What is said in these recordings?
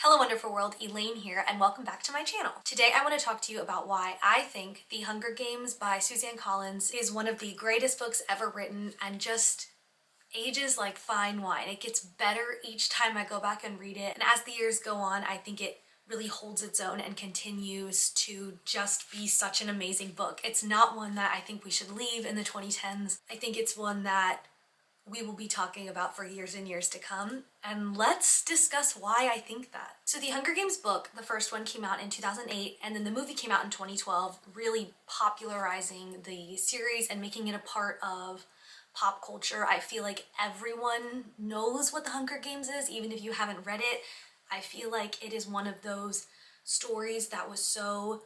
Hello wonderful world, Elaine here and welcome back to my channel. Today I want to talk to you about why I think The Hunger Games by Suzanne Collins is one of the greatest books ever written and just ages like fine wine. It gets better each time I go back and read it, and as the years go on I think it really holds its own and continues to just be such an amazing book. It's not one that I think we should leave in the 2010s. I think it's one that we will be talking about for years and years to come, and let's discuss why I think that. So the Hunger Games book, the first one, came out in 2008, and then the movie came out in 2012, really popularizing the series and making it a part of pop culture. I feel like everyone knows what the Hunger Games is, even if you haven't read it. I feel like it is one of those stories that was so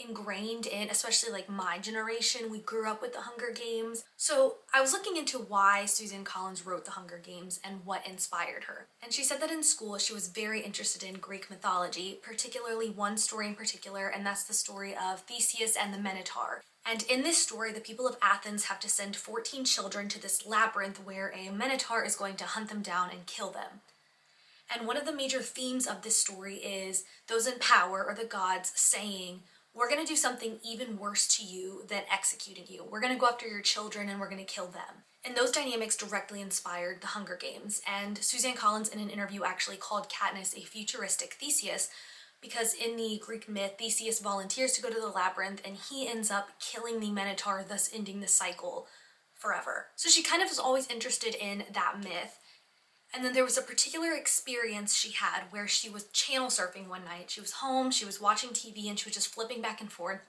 ingrained in, especially like my generation. We grew up with the Hunger Games. So I was looking into why Suzanne Collins wrote the Hunger Games and what inspired her. And she said that in school she was very interested in Greek mythology, particularly one story in particular, and that's the story of Theseus and the Minotaur. And in this story, the people of Athens have to send 14 children to this labyrinth where a Minotaur is going to hunt them down and kill them. And one of the major themes of this story is those in power, or the gods, saying, we're going to do something even worse to you than executing you. We're going to go after your children and we're going to kill them. And those dynamics directly inspired the Hunger Games. And Suzanne Collins in an interview actually called Katniss a futuristic Theseus, because in the Greek myth, Theseus volunteers to go to the labyrinth and he ends up killing the Minotaur, thus ending the cycle forever. So she kind of was always interested in that myth. And then there was a particular experience she had where she was channel surfing one night. She was home, she was watching TV, and she was just flipping back and forth.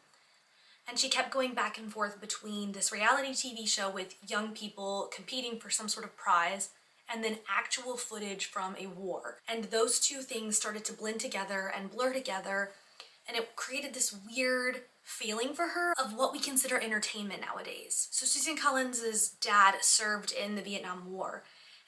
And she kept going back and forth between this reality TV show with young people competing for some sort of prize and then actual footage from a war. And those two things started to blend together and blur together, and it created this weird feeling for her of what we consider entertainment nowadays. So Suzanne Collins' dad served in the Vietnam War.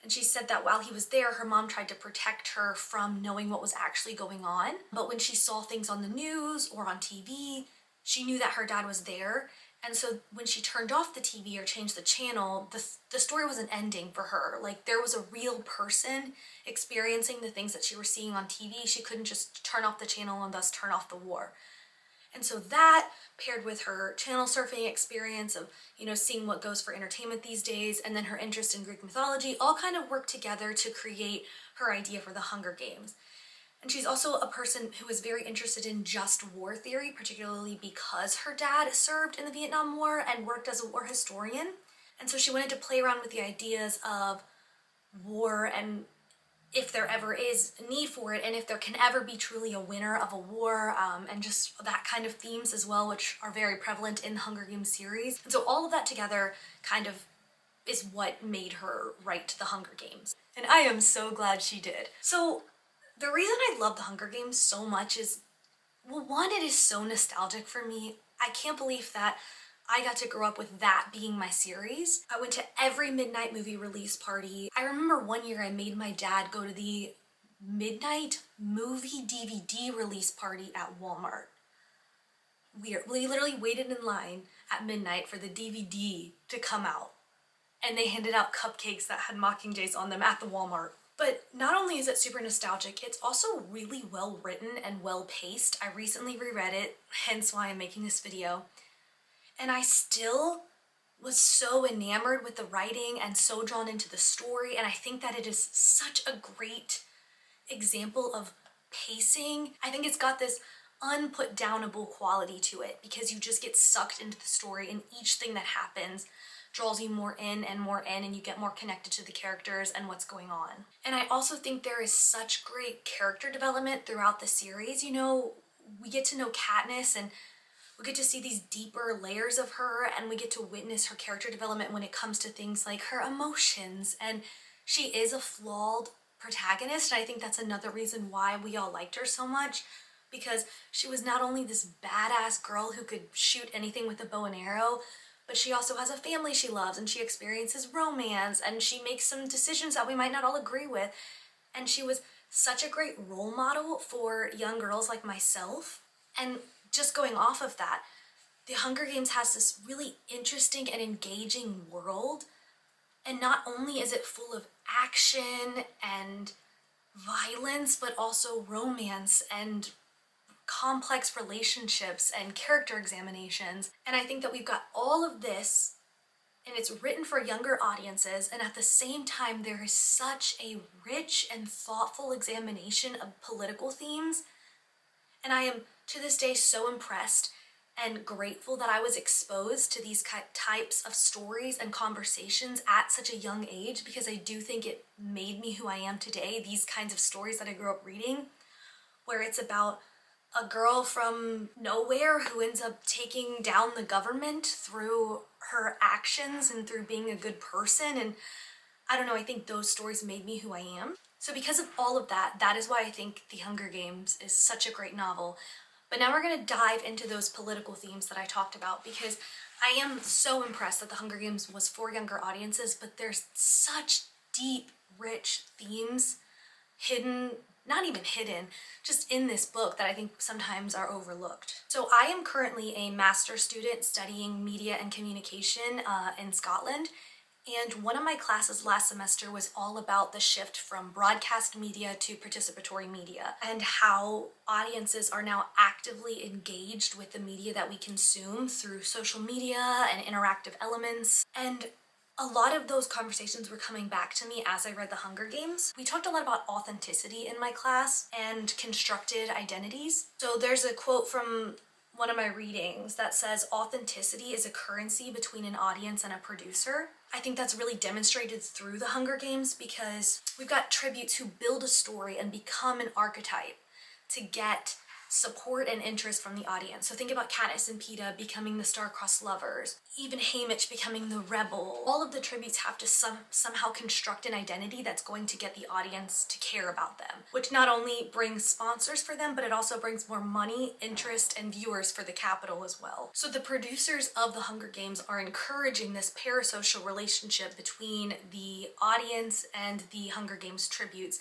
And she said that while he was there, her mom tried to protect her from knowing what was actually going on. But when she saw things on the news or on TV, she knew that her dad was there. And so when she turned off the TV or changed the channel, the story wasn't ending for her. Like, there was a real person experiencing the things that she was seeing on TV. She couldn't just turn off the channel and thus turn off the war. And so that, paired with her channel surfing experience of, seeing what goes for entertainment these days, and then her interest in Greek mythology, all kind of worked together to create her idea for the Hunger Games. And she's also a person who is very interested in just war theory, particularly because her dad served in the Vietnam War and worked as a war historian. And so she wanted to play around with the ideas of war and if there ever is a need for it, and if there can ever be truly a winner of a war, and just that kind of themes as well, which are very prevalent in the Hunger Games series. And so all of that together kind of is what made her write the Hunger Games. And I am so glad she did. So the reason I love the Hunger Games so much is, well, one, it is so nostalgic for me. I can't believe that I got to grow up with that being my series. I went to every midnight movie release party. I remember one year I made my dad go to the midnight movie DVD release party at Walmart. Weird. We literally waited in line at midnight for the DVD to come out, and they handed out cupcakes that had Mockingjays on them at the Walmart. But not only is it super nostalgic, it's also really well written and well paced. I recently reread it, hence why I'm making this video. And I still was so enamored with the writing and so drawn into the story, and I think that it is such a great example of pacing. I think it's got this unput-downable quality to it because you just get sucked into the story, and each thing that happens draws you more in, and you get more connected to the characters and what's going on. And I also think there is such great character development throughout the series. We get to know Katniss, and we get to see these deeper layers of her, and we get to witness her character development when it comes to things like her emotions. And she is a flawed protagonist, and I think that's another reason why we all liked her so much, because she was not only this badass girl who could shoot anything with a bow and arrow, but she also has a family she loves, and she experiences romance, and she makes some decisions that we might not all agree with. And she was such a great role model for young girls like myself. And just going off of that, the Hunger Games has this really interesting and engaging world, and not only is it full of action and violence, but also romance and complex relationships and character examinations. And I think that we've got all of this, and it's written for younger audiences, and at the same time there is such a rich and thoughtful examination of political themes. And I am to this day so impressed and grateful that I was exposed to these types of stories and conversations at such a young age, because I do think it made me who I am today. These kinds of stories that I grew up reading, where it's about a girl from nowhere who ends up taking down the government through her actions and through being a good person. And I don't know, I think those stories made me who I am. So because of all of that, that is why I think The Hunger Games is such a great novel. But now we're going to dive into those political themes that I talked about, because I am so impressed that The Hunger Games was for younger audiences, but there's such deep, rich themes hidden, not even hidden, just in this book that I think sometimes are overlooked. So I am currently a master's student studying media and communication in Scotland. And one of my classes last semester was all about the shift from broadcast media to participatory media, and how audiences are now actively engaged with the media that we consume through social media and interactive elements. And a lot of those conversations were coming back to me as I read The Hunger Games. We talked a lot about authenticity in my class and constructed identities. So there's a quote from one of my readings that says, "Authenticity is a currency between an audience and a producer." I think that's really demonstrated through The Hunger Games, because we've got tributes who build a story and become an archetype to get support and interest from the audience. So think about Katniss and Peeta becoming the star-crossed lovers, even Haymitch becoming the rebel. All of the tributes have to somehow construct an identity that's going to get the audience to care about them, which not only brings sponsors for them, but it also brings more money, interest, and viewers for the Capitol as well. So the producers of The Hunger Games are encouraging this parasocial relationship between the audience and the Hunger Games tributes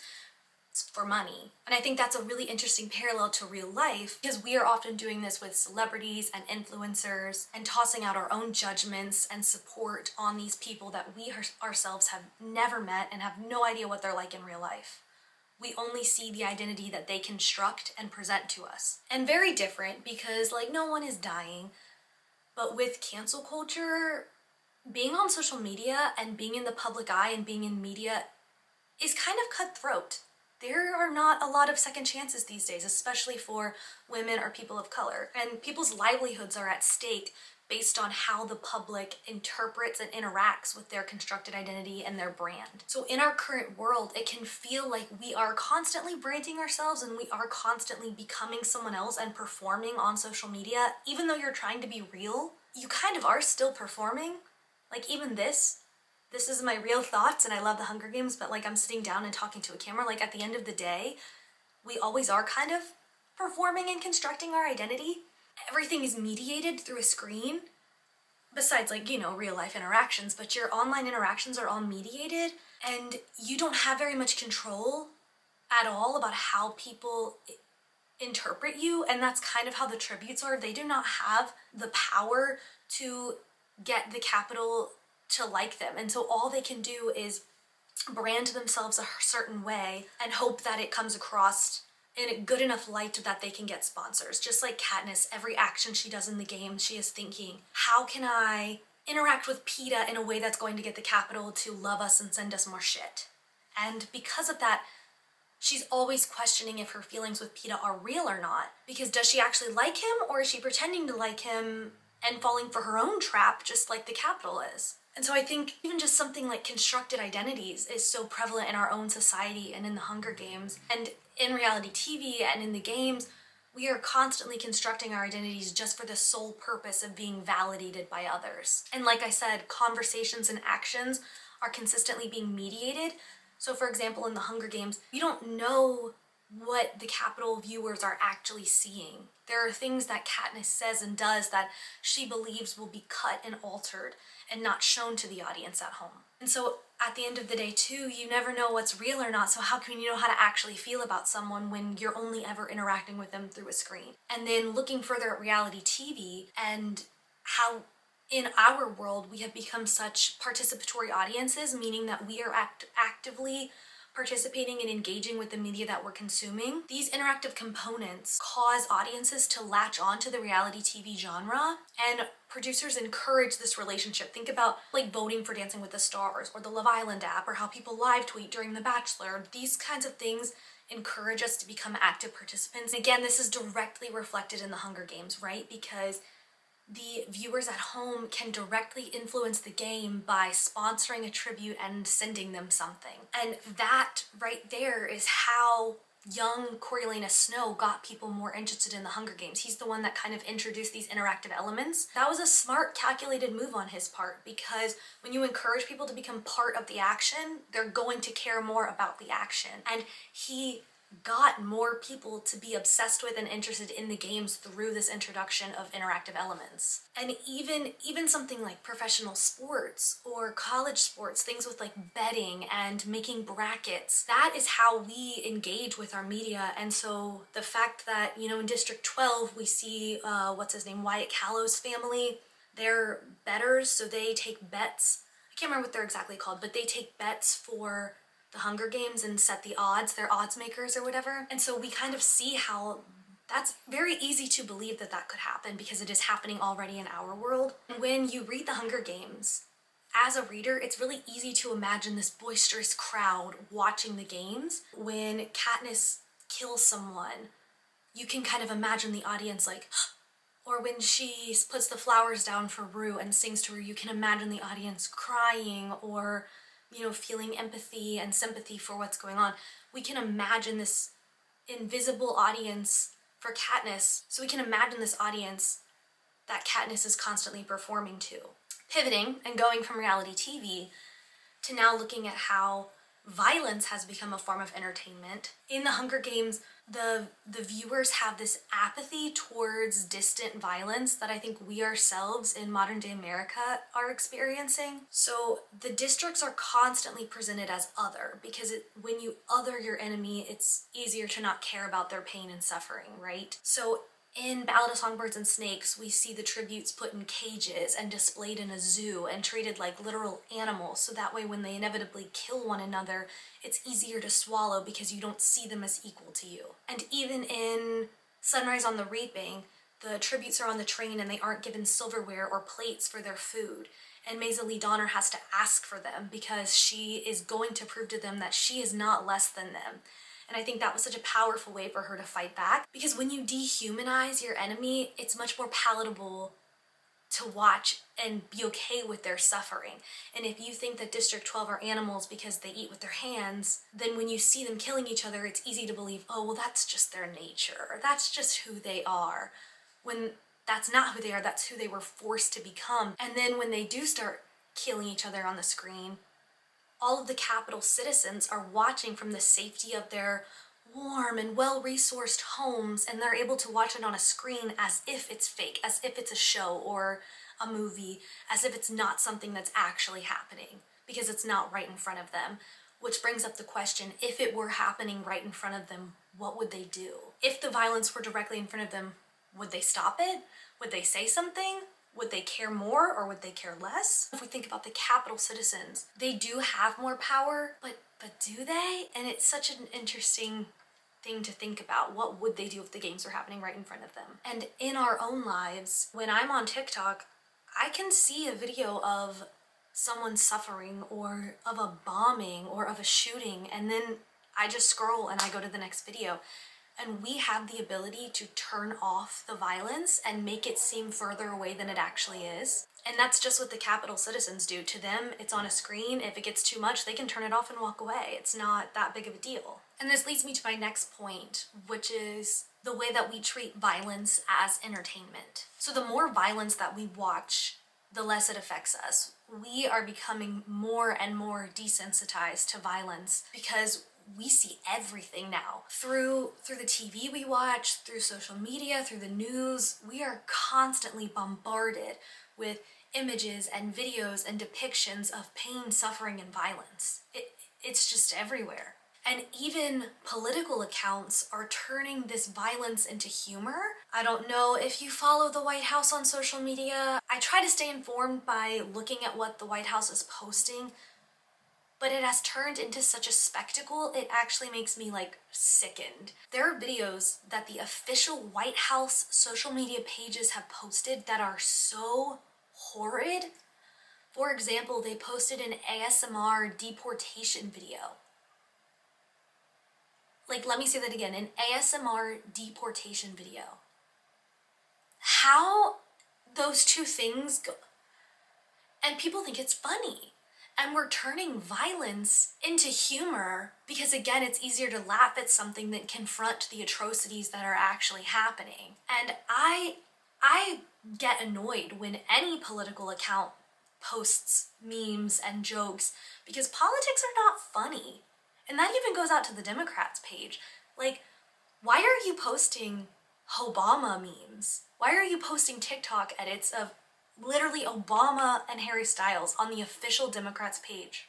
for money. And I think that's a really interesting parallel to real life, because we are often doing this with celebrities and influencers and tossing out our own judgments and support on these people that we ourselves have never met and have no idea what they're like in real life. We only see the identity that they construct and present to us. And very different, because like, no one is dying, but with cancel culture, being on social media and being in the public eye and being in media is kind of cutthroat. There are not a lot of second chances these days, especially for women or people of color. And people's livelihoods are at stake based on how the public interprets and interacts with their constructed identity and their brand. So in our current world, it can feel like we are constantly branding ourselves and we are constantly becoming someone else and performing on social media. Even though you're trying to be real, you kind of are still performing. Like even this is my real thoughts, and I love The Hunger Games, but like I'm sitting down and talking to a camera. Like at the end of the day, we always are kind of performing and constructing our identity. Everything is mediated through a screen, besides like, you know, real life interactions, but your online interactions are all mediated, and you don't have very much control at all about how people interpret you. And that's kind of how the tributes are. They do not have the power to get the Capitol to like them, and so all they can do is brand themselves a certain way and hope that it comes across in a good enough light that they can get sponsors. Just like Katniss, every action she does in the game, she is thinking, how can I interact with Peeta in a way that's going to get the Capitol to love us and send us more shit? And because of that, she's always questioning if her feelings with Peeta are real or not, because does she actually like him, or is she pretending to like him and falling for her own trap just like the Capitol is? And so I think even just something like constructed identities is so prevalent in our own society and in the Hunger Games. And in reality TV and in the games, we are constantly constructing our identities just for the sole purpose of being validated by others. And like I said, conversations and actions are consistently being mediated. So for example, in the Hunger Games, we don't know what the Capitol viewers are actually seeing. There are things that Katniss says and does that she believes will be cut and altered and not shown to the audience at home. And so at the end of the day too, you never know what's real or not, so how can you know how to actually feel about someone when you're only ever interacting with them through a screen? And then looking further at reality TV and how in our world we have become such participatory audiences, meaning that we are actively participating and engaging with the media that we're consuming, these interactive components cause audiences to latch on to the reality TV genre, and producers encourage this relationship. Think about like voting for Dancing with the Stars or the Love Island app, or how people live tweet during The Bachelor. These kinds of things encourage us to become active participants. And again, this is directly reflected in the Hunger Games, right? Because the viewers at home can directly influence the game by sponsoring a tribute and sending them something. And that right there is how young Coriolanus Snow got people more interested in the Hunger Games. He's the one that kind of introduced these interactive elements. That was a smart, calculated move on his part, because when you encourage people to become part of the action, they're going to care more about the action. And he got more people to be obsessed with and interested in the games through this introduction of interactive elements. And even something like professional sports or college sports, things with like betting and making brackets, that is how we engage with our media. And so the fact that, you know, in District 12 we see what's his name, Wyatt Callow's family, they're bettors, so they take bets. I can't remember what they're exactly called, but they take bets for the Hunger Games and set the odds. They're odds makers or whatever. And so we kind of see how that's very easy to believe that that could happen, because it is happening already in our world. And when you read the Hunger Games, as a reader, it's really easy to imagine this boisterous crowd watching the games. When Katniss kills someone, you can kind of imagine the audience like, or when she puts the flowers down for Rue and sings to her, you can imagine the audience crying, or, you know, feeling empathy and sympathy for what's going on. We can imagine this invisible audience for Katniss, so we can imagine this audience that Katniss is constantly performing to. Pivoting and going from reality TV to now looking at how violence has become a form of entertainment. In the Hunger Games, the viewers have this apathy towards distant violence that I think we ourselves in modern day America are experiencing. So the districts are constantly presented as other, because when you other your enemy, it's easier to not care about their pain and suffering, right? So in Ballad of Songbirds and Snakes, we see the tributes put in cages and displayed in a zoo and treated like literal animals, so that way when they inevitably kill one another, it's easier to swallow because you don't see them as equal to you. And even in Sunrise on the Reaping, the tributes are on the train and they aren't given silverware or plates for their food. And Maisie Lee Donner has to ask for them because she is going to prove to them that she is not less than them. And I think that was such a powerful way for her to fight back, because when you dehumanize your enemy, it's much more palatable to watch and be okay with their suffering. And if you think that District 12 are animals because they eat with their hands, then when you see them killing each other, it's easy to believe, oh, well, that's just their nature, or that's just who they are. When that's not who they are, that's who they were forced to become. And then when they do start killing each other on the screen, all of the Capitol citizens are watching from the safety of their warm and well-resourced homes, and they're able to watch it on a screen as if it's fake, as if it's a show or a movie, as if it's not something that's actually happening, because it's not right in front of them. Which brings up the question, if it were happening right in front of them, what would they do? If the violence were directly in front of them, would they stop it? Would they say something? Would they care more, or would they care less? If we think about the Capitol citizens, they do have more power, but do they? And it's such an interesting thing to think about. What would they do if the games were happening right in front of them? And in our own lives, when I'm on TikTok, I can see a video of someone suffering, or of a bombing, or of a shooting, and then I just scroll and I go to the next video. And we have the ability to turn off the violence and make it seem further away than it actually is. And that's just what the Capitol citizens do. To them, it's on a screen. If it gets too much, they can turn it off and walk away. It's not that big of a deal. And this leads me to my next point, which is the way that we treat violence as entertainment. So the more violence that we watch, the less it affects us. We are becoming more and more desensitized to violence because we see everything now. Through the TV we watch, through social media, through the news, we are constantly bombarded with images and videos and depictions of pain, suffering, and violence. It's just everywhere. And even political accounts are turning this violence into humor. I don't know if you follow the White House on social media. I try to stay informed by looking at what the White House is posting. but it has turned into such a spectacle, it actually makes me like sickened. There are videos that the official White House social media pages have posted that are so horrid. For example, they posted an ASMR deportation video. Like, let me say that again, an ASMR deportation video. How those two things go, and people think it's funny. And we're turning violence into humor because, again, it's easier to laugh at something than confront the atrocities that are actually happening. And I get annoyed when any political account posts memes and jokes because politics are not funny. And that even goes out to the Democrats page. Like, why are you posting Obama memes? Why are you posting TikTok edits of literally Obama and Harry Styles on the official Democrats page?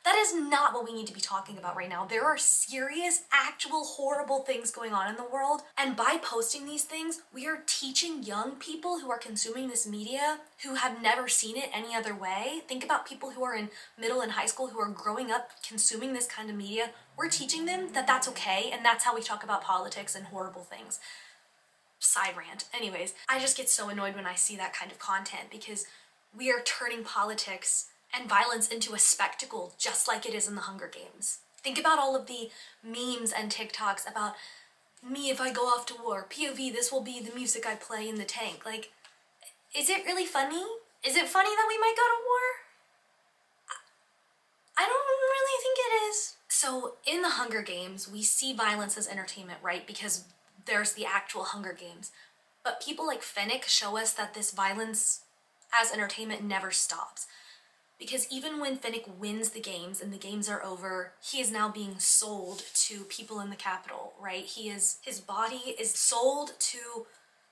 That is not what we need to be talking about right now. There are serious, actual, horrible things going on in the world. And by posting these things, we are teaching young people who are consuming this media, who have never seen it any other way. Think about people who are in middle and high school who are growing up consuming this kind of media. We're teaching them that that's okay, and that's how we talk about politics and horrible things. Side rant. Anyways, I just get so annoyed when I see that kind of content because we are turning politics and violence into a spectacle just like it is in the Hunger Games. Think about all of the memes and TikToks about me if I go off to war, POV, this will be the music I play in the tank. Like, is it really funny? Is it funny that we might go to war? I don't really think it is. So in the Hunger Games, we see violence as entertainment, right? Because there's the actual Hunger Games. But people like Finnick show us that this violence as entertainment never stops. Because even when Finnick wins the games and the games are over, he is now being sold to people in the Capitol, right? His body is sold to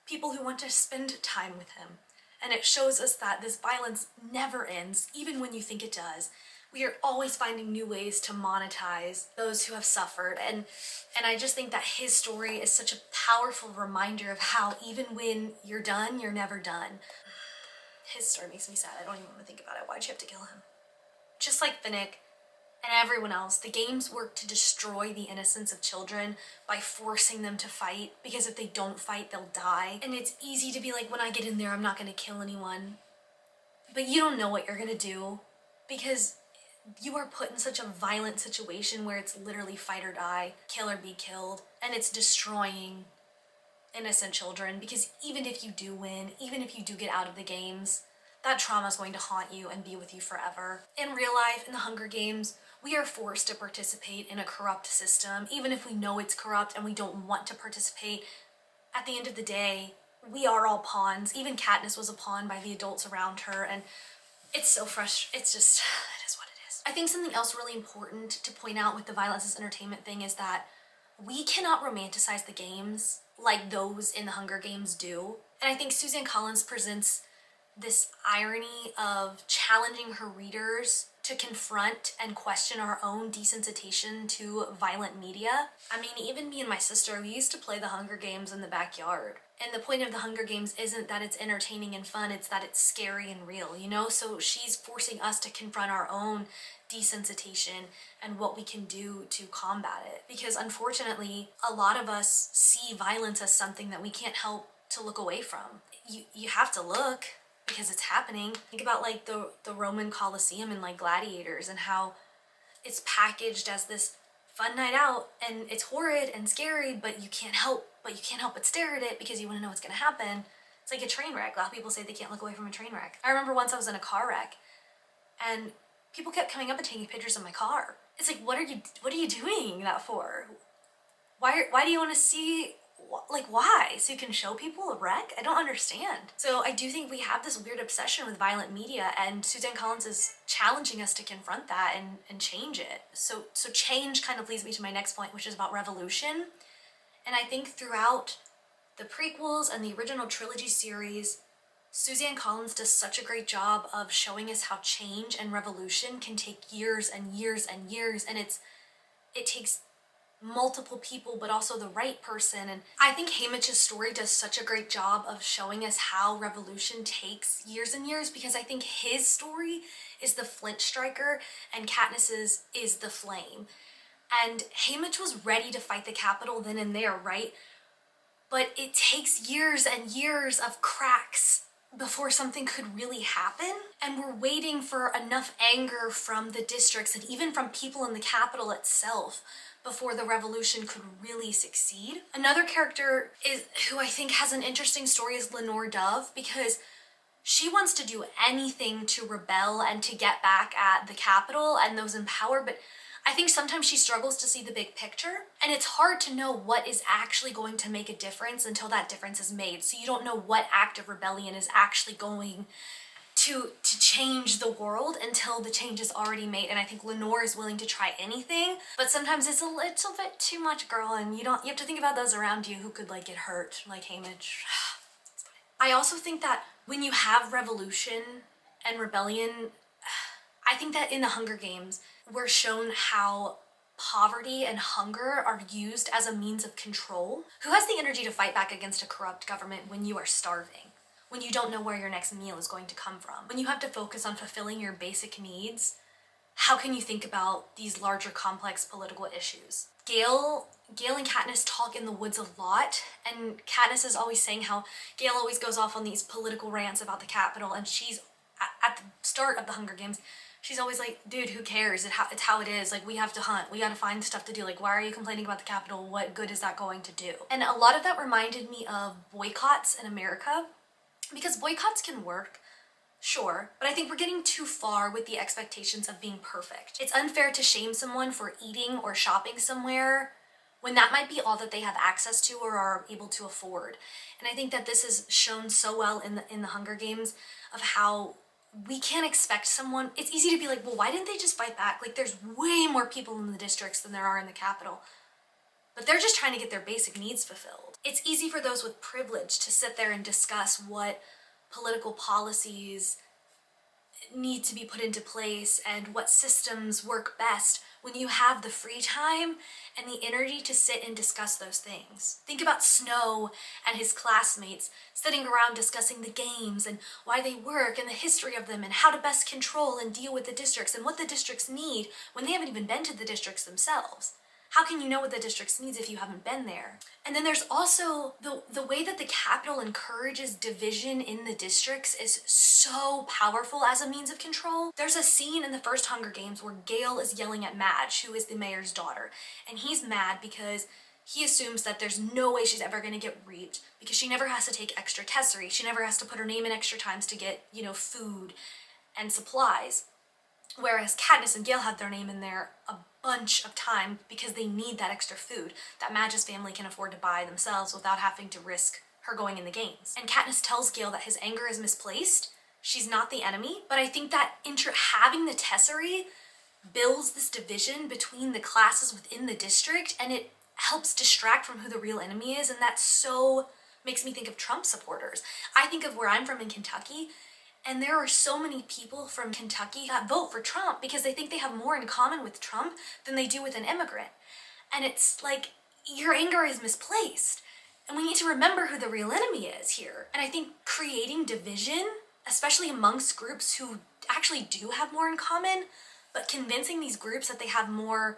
people who want to spend time with him. And it shows us that this violence never ends, even when you think it does. We are always finding new ways to monetize those who have suffered. And I just think that his story is such a powerful reminder of how even when you're done, you're never done. His story makes me sad. I don't even want to think about it. Why'd you have to kill him? Just like Finnick and everyone else, the games work to destroy the innocence of children by forcing them to fight, because if they don't fight, they'll die. And it's easy to be like, when I get in there, I'm not going to kill anyone. But you don't know what you're going to do, because you are put in such a violent situation where it's literally fight or die, kill or be killed, and it's destroying innocent children. Because even if you do win, even if you do get out of the games, that trauma is going to haunt you and be with you forever. In real life, in the Hunger Games, we are forced to participate in a corrupt system, even if we know it's corrupt and we don't want to participate. At the end of the day, we are all pawns. Even Katniss was a pawn by the adults around her, and it's so frustrating. It's just, it is what it is. I think something else really important to point out with the violence as entertainment thing is that we cannot romanticize the games like those in the Hunger Games do. And I think Suzanne Collins presents this irony of challenging her readers to confront and question our own desensitization to violent media. I mean, even me and my sister, we used to play the Hunger Games in the backyard. And the point of the Hunger Games isn't that it's entertaining and fun, it's that it's scary and real, you know? So she's forcing us to confront our own desensitization and what we can do to combat it. Because unfortunately, a lot of us see violence as something that we can't help to look away from. You have to look, because it's happening. Think about like the Roman Colosseum and like gladiators, and how it's packaged as this fun night out, and it's horrid and scary, but you can't help but stare at it because you want to know what's going to happen. It's like a train wreck. A lot of people say they can't look away from a train wreck. I remember once I was in a car wreck and people kept coming up and taking pictures of my car. It's like, what are you doing that for? Why do you want to see, like, why? So you can show people a wreck? I don't understand. So I do think we have this weird obsession with violent media, and Suzanne Collins is challenging us to confront that and change it. So change kind of leads me to my next point, which is about revolution. And I think throughout the prequels and the original trilogy series, Suzanne Collins does such a great job of showing us how change and revolution can take years and years and years, and it takes multiple people, but also the right person. And I think Haymitch's story does such a great job of showing us how revolution takes years and years, because I think his story is the flint striker and Katniss's is the flame. And Haymitch was ready to fight the Capitol then and there, right? But it takes years and years of cracks before something could really happen. And we're waiting for enough anger from the districts and even from people in the Capitol itself before the revolution could really succeed. Another character who I think has an interesting story is Lenore Dove, because she wants to do anything to rebel and to get back at the Capitol and those in power, but I think sometimes she struggles to see the big picture, and it's hard to know what is actually going to make a difference until that difference is made. So you don't know what act of rebellion is actually going to change the world until the change is already made. And I think Lenore is willing to try anything, but sometimes it's a little bit too much, girl, and you have to think about those around you who could like get hurt, like Haymitch. I also think that when you have revolution and rebellion, I think that in the Hunger Games, we're shown how poverty and hunger are used as a means of control. Who has the energy to fight back against a corrupt government when you are starving? When you don't know where your next meal is going to come from? When you have to focus on fulfilling your basic needs, how can you think about these larger complex political issues? Gale and Katniss talk in the woods a lot, and Katniss is always saying how Gale always goes off on these political rants about the Capitol, and she's, at the start of the Hunger Games, she's always like, dude, who cares? It's how it is. Like, we have to hunt. We gotta find stuff to do. Like, why are you complaining about the Capitol? What good is that going to do? And a lot of that reminded me of boycotts in America, because boycotts can work, sure, but I think we're getting too far with the expectations of being perfect. It's unfair to shame someone for eating or shopping somewhere when that might be all that they have access to or are able to afford. And I think that this is shown so well in the Hunger Games of how we can't expect someone. It's easy to be like, well, why didn't they just fight back? Like, there's way more people in the districts than there are in the Capitol. But they're just trying to get their basic needs fulfilled. It's easy for those with privilege to sit there and discuss what political policies need to be put into place and what systems work best when you have the free time and the energy to sit and discuss those things. Think about Snow and his classmates sitting around discussing the games and why they work and the history of them and how to best control and deal with the districts and what the districts need when they haven't even been to the districts themselves. How can you know what the districts needs if you haven't been there? And then there's also the way that the Capitol encourages division in the districts is so powerful as a means of control. There's a scene in the first Hunger Games where Gale is yelling at Madge, who is the mayor's daughter, and he's mad because he assumes that there's no way she's ever going to get reaped because she never has to take extra tesserae. She never has to put her name in extra times to get, food and supplies. Whereas Katniss and Gale have their name in there a bunch of time because they need that extra food that Madge's family can afford to buy themselves without having to risk her going in the games. And Katniss tells Gale that his anger is misplaced. She's not the enemy, but I think that having the tesserae builds this division between the classes within the district, and it helps distract from who the real enemy is, and that so makes me think of Trump supporters. I think of where I'm from in Kentucky, and there are so many people from Kentucky that vote for Trump because they think they have more in common with Trump than they do with an immigrant. And it's like, your anger is misplaced. And we need to remember who the real enemy is here. And I think creating division, especially amongst groups who actually do have more in common, but convincing these groups that they have more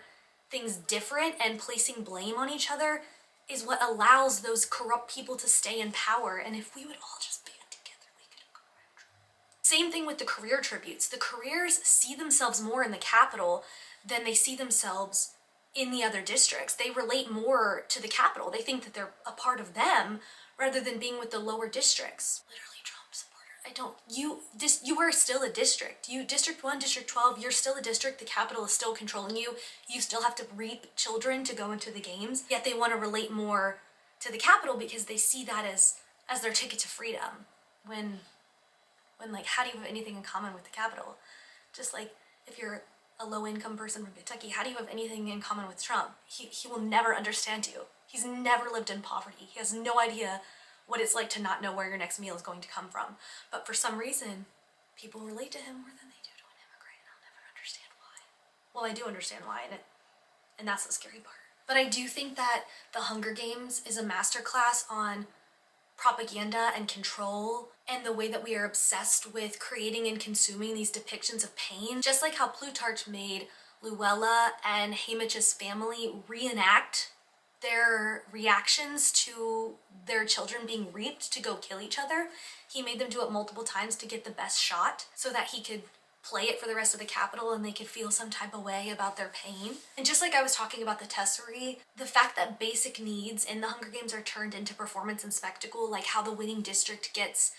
things different and placing blame on each other is what allows those corrupt people to stay in power. And if we would all just band together, we could go. Same thing with the career tributes. The careers see themselves more in the Capitol than they see themselves in the other districts. They relate more to the Capitol. They think that they're a part of them rather than being with the lower districts. Literally Trump supporter. You are still a district. You, District 1, District 12, you're still a district. The Capitol is still controlling you. You still have to reap children to go into the games. Yet they want to relate more to the Capitol because they see that as their ticket to freedom. When like, how do you have anything in common with the Capitol? Just like, if you're a low-income person from Kentucky, how do you have anything in common with Trump? He will never understand you. He's never lived in poverty. He has no idea what it's like to not know where your next meal is going to come from. But for some reason, people relate to him more than they do to an immigrant, and I'll never understand why. Well, I do understand why, and that's the scary part. But I do think that The Hunger Games is a masterclass on propaganda and control and the way that we are obsessed with creating and consuming these depictions of pain. Just like how Plutarch made Luella and Haymitch's family reenact their reactions to their children being raped to go kill each other. He made them do it multiple times to get the best shot so that he could play it for the rest of the Capitol and they could feel some type of way about their pain. And just like I was talking about the Tesserae, the fact that basic needs in the Hunger Games are turned into performance and spectacle, like how the winning district gets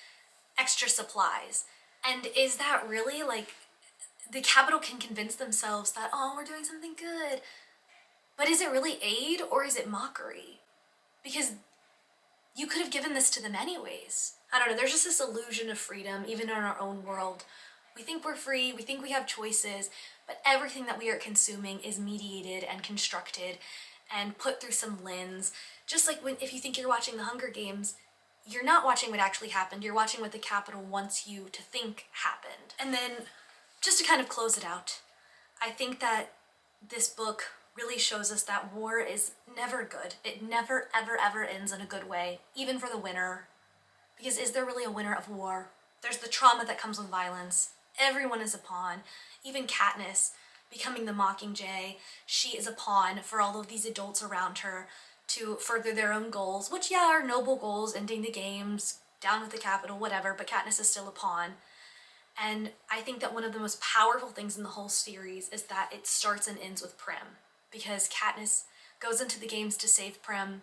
extra supplies. And is that really like, the Capitol can convince themselves that, oh, we're doing something good. But is it really aid or is it mockery? Because you could have given this to them anyways. I don't know, there's just this illusion of freedom, even in our own world. We think we're free, we think we have choices, but everything that we are consuming is mediated and constructed and put through some lens. Just like if you think you're watching The Hunger Games, you're not watching what actually happened, you're watching what the Capitol wants you to think happened. And then, just to kind of close it out, I think that this book really shows us that war is never good. It never, ever, ever ends in a good way, even for the winner. Because is there really a winner of war? There's the trauma that comes with violence. Everyone is a pawn. Even Katniss, becoming the Mockingjay, she is a pawn for all of these adults around her to further their own goals, which, yeah, are noble goals, ending the games, down with the Capitol, whatever, but Katniss is still a pawn. And I think that one of the most powerful things in the whole series is that it starts and ends with Prim, because Katniss goes into the games to save Prim,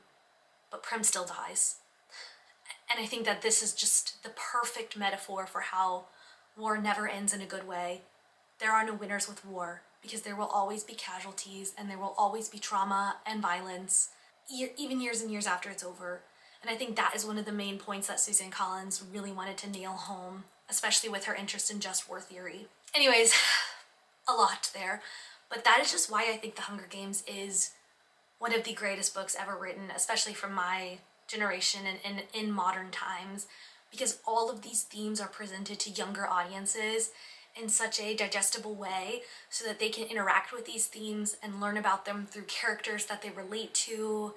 but Prim still dies. And I think that this is just the perfect metaphor for how war never ends in a good way. There are no winners with war, because there will always be casualties and there will always be trauma and violence, even years and years after it's over. And I think that is one of the main points that Suzanne Collins really wanted to nail home, especially with her interest in just war theory. Anyways, a lot there, but that is just why I think The Hunger Games is one of the greatest books ever written, especially from my generation and in modern times, because all of these themes are presented to younger audiences in such a digestible way so that they can interact with these themes and learn about them through characters that they relate to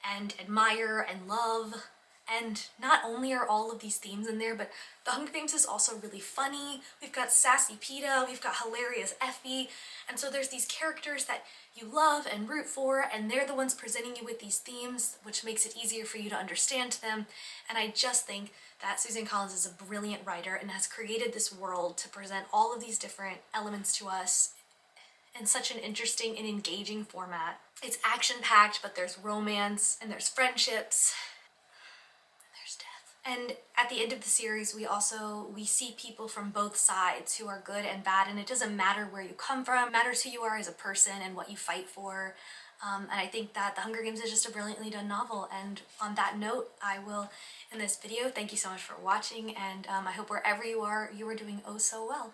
and admire and love. And not only are all of these themes in there, but The Hunger Games is also really funny. We've got sassy Peeta, we've got hilarious Effie, and so there's these characters that you love and root for, and they're the ones presenting you with these themes, which makes it easier for you to understand them. And I just think that Suzanne Collins is a brilliant writer and has created this world to present all of these different elements to us in such an interesting and engaging format. It's action-packed, but there's romance, and there's friendships, and at the end of the series, we see people from both sides who are good and bad, and it doesn't matter where you come from, it matters who you are as a person and what you fight for. And I think that The Hunger Games is just a brilliantly done novel. And on that note, I will end this video. Thank you so much for watching, and I hope wherever you are doing oh so well.